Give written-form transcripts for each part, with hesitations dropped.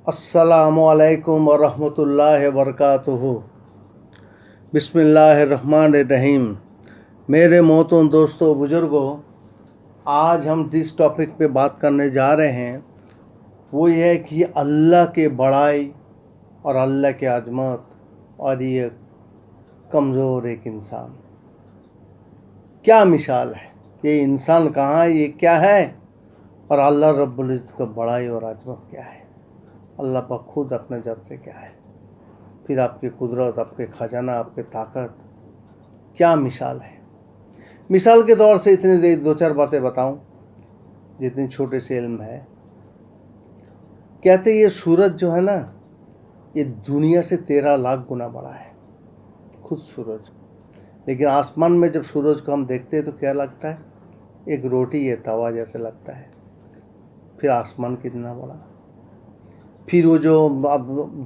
السلام علیکم ورحمۃ اللہ وبرکاتہ۔ بسم اللہ الرحمن الرحیم۔ میرے محترم دوستوں، بزرگوں، آج ہم جس ٹاپک پہ بات کرنے جا رہے ہیں وہ یہ ہے کہ اللہ کے بڑائی اور اللہ کے عظمت اور یہ کمزور ایک انسان، کیا مثال ہے؟ یہ انسان کہاں ہے، یہ کیا ہے، اور اللہ رب العزت کا بڑائی اور عظمت کیا ہے؟ اللہ پاک خود اپنے ذات سے کیا ہے؟ پھر آپ کی قدرت، آپ کے خزانہ، آپ کی طاقت کیا مثال ہے؟ مثال کے طور سے اتنی دو چار باتیں بتاؤں جتنی چھوٹے سے علم ہے۔ کہتے یہ سورج جو ہے نا، یہ دنیا سے 13 لاکھ گنا بڑا ہے، خود سورج۔ لیکن آسمان میں جب سورج کو ہم دیکھتے ہیں تو کیا لگتا ہے؟ ایک روٹی ہے، توا جیسے لگتا ہے۔ پھر آسمان کتنا بڑا، پھر وہ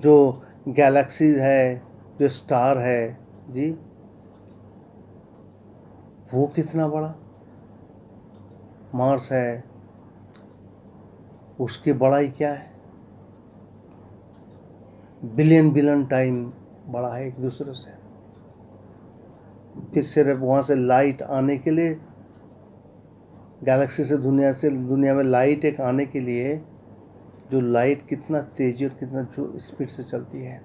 جو گیلیکسیز ہے، جو سٹار ہے جی، وہ کتنا بڑا، مارس ہے، اس کی بڑائی کیا ہے؟ بلین ٹائم بڑا ہے ایک دوسرے سے۔ پھر صرف وہاں سے لائٹ آنے کے لیے، گیلیکسی سے دنیا میں لائٹ ایک آنے کے لیے، جو لائٹ کتنا تیزی اور کتنا جو اسپیڈ سے چلتی ہے،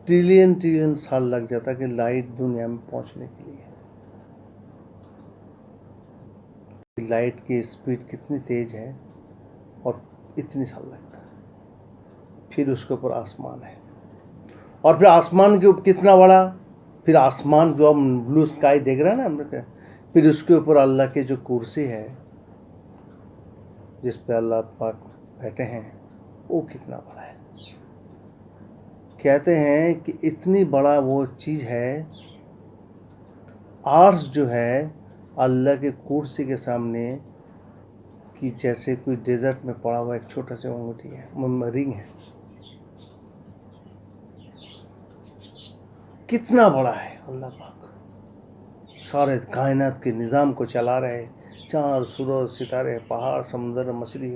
ٹریلین سال لگ جاتا کہ لائٹ دنیا میں پہنچنے کے لیے۔ لائٹ کی اسپیڈ کتنی تیز ہے اور اتنی سال لگتا ہے۔ پھر اس کے اوپر آسمان ہے، اور پھر آسمان کے اوپر کتنا بڑا، پھر آسمان جو ہم بلو اسکائی دیکھ رہے ہیں نا ہم لوگ، پھر اس کے اوپر اللہ کی جو کرسی ہے جس پہ اللہ پاک بیٹھے ہیں، وہ کتنا بڑا ہے۔ کہتے ہیں کہ اتنی بڑا وہ چیز ہے، عرش جو ہے اللہ کے کرسی کے سامنے کہ جیسے کوئی ڈیزرٹ میں پڑا ہوا ایک چھوٹا سا انگوٹھی ہے، رنگ ہے۔ کتنا بڑا ہے اللہ پاک، سارے کائنات کے نظام کو چلا رہے، چاند، سورج، ستارے، پہاڑ، سمندر، مچھلی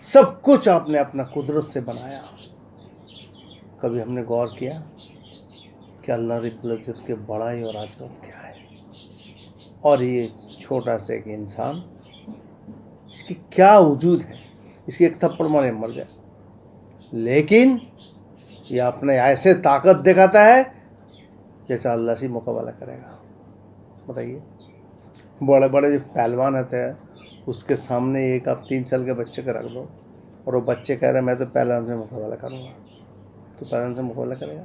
سب کچھ آپ نے اپنا قدرت سے بنایا۔ کبھی ہم نے غور کیا کہ اللہ رب العزت کے بڑائی اور عظمت کیا ہے؟ اور یہ چھوٹا سا ایک انسان، اس کی کیا وجود ہے؟ اس کی ایک تھپڑ مارے مر جائے، لیکن یہ اپنے ایسے طاقت دکھاتا ہے جیسا اللہ سے مقابلہ کرے گا۔ بتائیے، بڑے بڑے جو پہلوان ہوتے ہیں، اس کے سامنے ایک آپ 3 سال کے بچے کو رکھ دو اور وہ بچے کہہ رہے ہیں میں تو پہلوان سے مقابلہ کروں گا، تو پہلوان سے مقابلہ کرے گا؟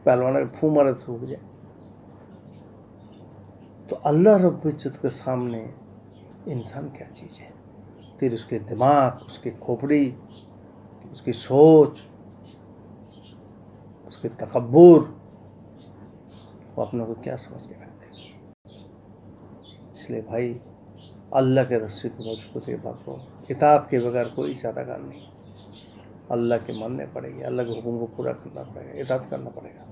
پہلوان پھو مارے تو سوکھ جائے۔ تو اللہ رب العزت کے سامنے انسان کیا چیز ہے؟ پھر اس کے دماغ، اس کی کھوپڑی، اس کی سوچ، اس کے تکبر، وہ اپنے کو کیا سمجھ کے رکھتے ہیں؟ اس لیے بھائی، اللہ کے رسی کو مضبوطی پکڑو، اطاعت کے بغیر کوئی چارہ نہیں۔ اللہ کے ماننے پڑے گی، اللہ کے حکم کو پورا کرنا پڑے گا، اطاعت کرنا پڑے گا۔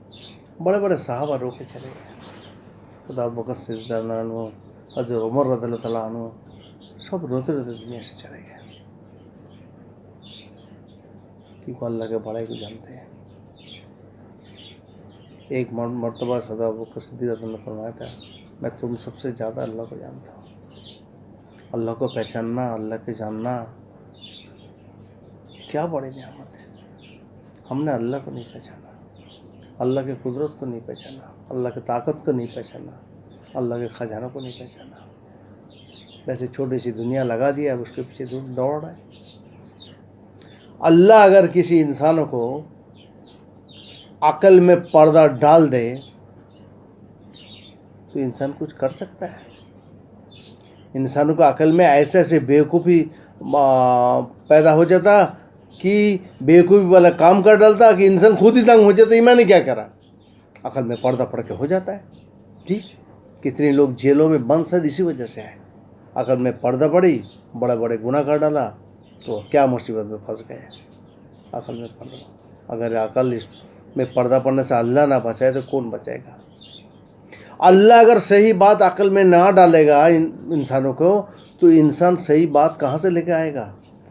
بڑے بڑے صحابہ رو کے چلے گئے، خدا ابو بکر صدیق رضی اللہ عنہ، حضرت عمر رضی اللہ تعالیٰ عنہ، سب روتے روتے دنیا سے چلے گئے، کیونکہ اللہ کے بڑائی کو جانتے ہیں۔ ایک مرتبہ حضرت ابو بکر صدیق رضی اللہ عنہ فرمایا تھا، میں تم سب سے زیادہ اللہ کو جانتا ہوں۔ اللہ کو پہچاننا، اللہ کے جاننا کیا بڑی نعمت ہے۔ ہم نے اللہ کو نہیں پہچانا، اللہ کی قدرت کو نہیں پہچانا، اللہ کی طاقت کو نہیں پہچانا، اللہ کے خزانوں کو نہیں پہچانا۔ ویسے چھوٹی سی دنیا لگا دیا، اب اس کے پیچھے دوڑ رہا ہے۔ اللہ اگر کسی انسان کو عقل میں پردہ ڈال دے تو انسان کچھ کر سکتا ہے؟ انسانوں کو عقل میں ایسے بیوقوفی پیدا ہو جاتا کہ بیوقوفی والا کام کر ڈالتا کہ انسان خود ہی تنگ ہو جاتا، میں نے کیا کرا، عقل میں پردہ پڑ کے ہو جاتا ہے۔ جی، کتنے لوگ جیلوں میں بند سر اسی وجہ سے ہے، عقل میں پردہ پڑی، بڑے بڑے گناہ کر ڈالا تو کیا مصیبت میں پھنس گئے۔ عقل میں پردہ، اگر عقل میں پردہ پڑنے سے اللہ نہ بچائے تو کون بچائے گا؟ اللہ اگر صحیح بات عقل میں نہ ڈالے گا انسانوں کو، تو انسان صحیح بات کہاں سے لے کے آئے گا؟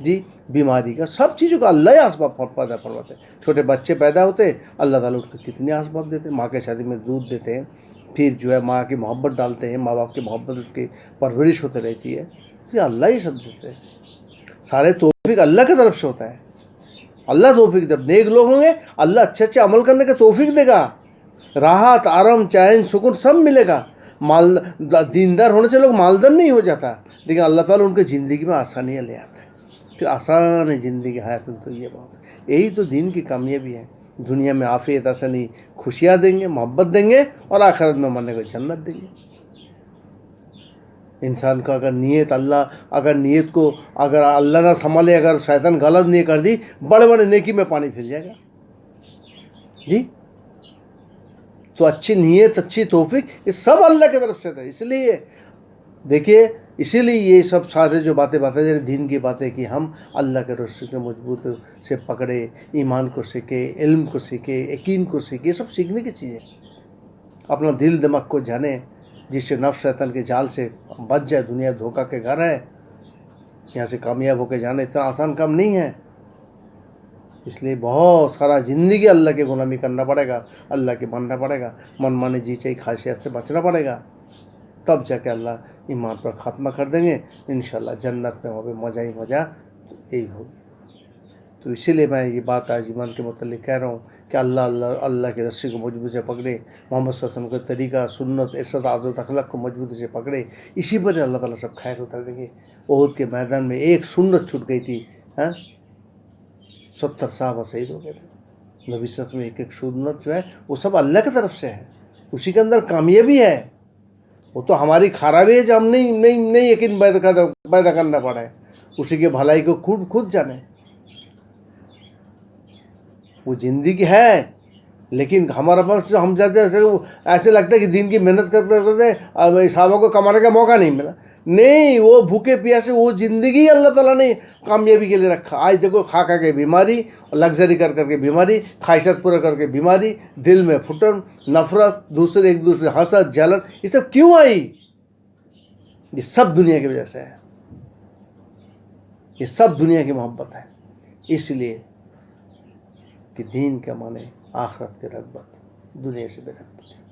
جی بیماری کا، سب چیزوں کا اللہ ہی اسباب پیدا فرماتے ہیں۔ چھوٹے بچے پیدا ہوتے اللہ تعالیٰ اس کو کتنے اسباب دیتے ہیں، ماں کے شادی میں دودھ دیتے ہیں، پھر جو ہے ماں کی محبت ڈالتے ہیں، ماں باپ کی محبت اس کی پرورش ہوتے رہتی ہے، تو یہ اللہ ہی سب دیتے ہیں۔ سارے توفیق اللہ کی طرف سے ہوتا ہے۔ اللہ توفیق، جب نیک لوگ ہوں گے اللہ اچھے اچھے عمل کرنے کا توفیق دے گا، راحت، آرام، چین، سکون سب ملے گا۔ مال دیندار ہونے سے لوگ مالدار نہیں ہو جاتا، لیکن اللہ تعالیٰ ان کی زندگی میں آسانیاں لے آتا ہے، پھر آسان ہے زندگی حیات۔ تو یہ بات ہے، یہی تو دین کی کامیابی ہے۔ دنیا میں عافیت، آسانی، خوشیاں دیں گے، محبت دیں گے، اور آخرت میں مرنے کو جنت دیں گے۔ انسان کا اگر نیت اگر اللہ نہ سنبھالے، اگر شیطان غلط نہیں کر دی، بڑے بڑے نیکی میں پانی پھر جائے گا جی۔ تو اچھی نیت، اچھی توفیق، یہ سب اللہ کی طرف سے تھا۔ اس لیے دیکھیے، اسی لیے یہ سب سارے جو باتیں دین کی باتیں کہ ہم اللہ کے رسول کے مضبوط سے پکڑے، ایمان کو سیکھے، علم کو سیکھے، یقین کو سیکھے، یہ سب سیکھنے کی چیزیں۔ اپنا دل دماغ کو جانے، جس سے نفس شیطان کے جال سے بچ جائے۔ دنیا دھوکہ کے گھر ہے، یہاں سے کامیاب ہو کے جانا اتنا آسان کام نہیں ہے۔ اس لیے بہت سارا زندگی اللہ کی غلامی کرنا پڑے گا، اللہ کے ماننا پڑے گا، من مانی جی چاہیے خواہشات سے بچنا پڑے گا، تب جا کے اللہ ایمان پر خاتمہ کر دیں گے انشاءاللہ۔ جنت میں ہو مزہ ہی مزہ یہی ہوگی۔ تو اسی لیے میں یہ بات آج ایمان کے متعلق کہہ رہا ہوں کہ اللہ کی رسی کو مضبوط سے پکڑے، محمد صلی اللہ علیہ وسلم کا طریقہ، سنت، ارشاد، عادت، اخلاق کو مضبوط سے پکڑے، اسی پر اللہ تعالیٰ سب خیر اتر دیں گے۔ احد کے میدان میں ایک سنت چھوٹ گئی تھی، 70 صحابہ شہید ہو گئے تھے۔ نبی صلی اللہ علیہ وسلم ایک سنت جو ہے وہ سب اللہ کی طرف سے ہے، اسی کے اندر کامیابی ہے۔ وہ تو ہماری خرابی ہے جو ہم نہیں یقین پیدا کرنا پڑا ہے، اسی کی بھلائی کو خود جانے۔ وہ زندگی ہے، لیکن ہمارے پاس ہم جاتے ایسے لگتا ہے کہ دین کی محنت کرتے اب صحابہ کو کمانے کا موقع نہیں ملا۔ نہیں، وہ بھوکے پیاسے وہ زندگی اللہ تعالیٰ نے کامیابی کے لیے رکھا۔ آج دیکھو، کھا کے بیماری، لگژری کر کے بیماری، خواہشات پورا کر کے بیماری، دل میں پھٹن، نفرت، ایک دوسرے حسد، جلن، یہ سب کیوں آئی؟ یہ سب دنیا کی وجہ سے ہے، یہ سب دنیا کی محبت ہے۔ اس لیے کہ دین کا معنی آخرت کی رغبت، دنیا سے بے رغبت ہے۔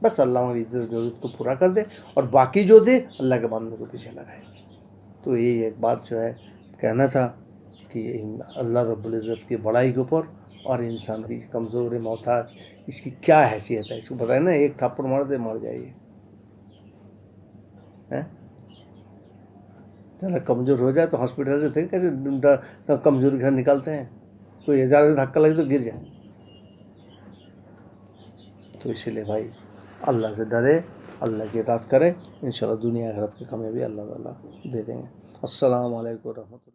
بس اللہ ہماری عزت ضرورت کو پورا کر دے، اور باقی جو دے اللہ کے بندوں کو پیچھے لگائے۔ تو یہی ایک بات جو ہے کہنا تھا کہ اللہ رب العزت کی بڑائی کے اوپر، اور انسان کی کمزور محتاج، اس کی کیا حیثیت ہے، اس کو بتائیں نا، ایک تھپڑ مار دے مر جائیے۔ ذرا کمزور ہو جائے تو ہاسپٹل سے تھے کیسے کمزوری گھر نکالتے ہیں، کوئی ہزار سے دھکا لگے تو گر جائے۔ تو اسی لیے بھائی اللہ سے ڈرے، اللہ کی اطاعت کرے، انشاءاللہ دنیا آخرت کی کامیابی اللہ تعالیٰ دے دیں گے۔ السلام علیکم ورحمۃ اللہ۔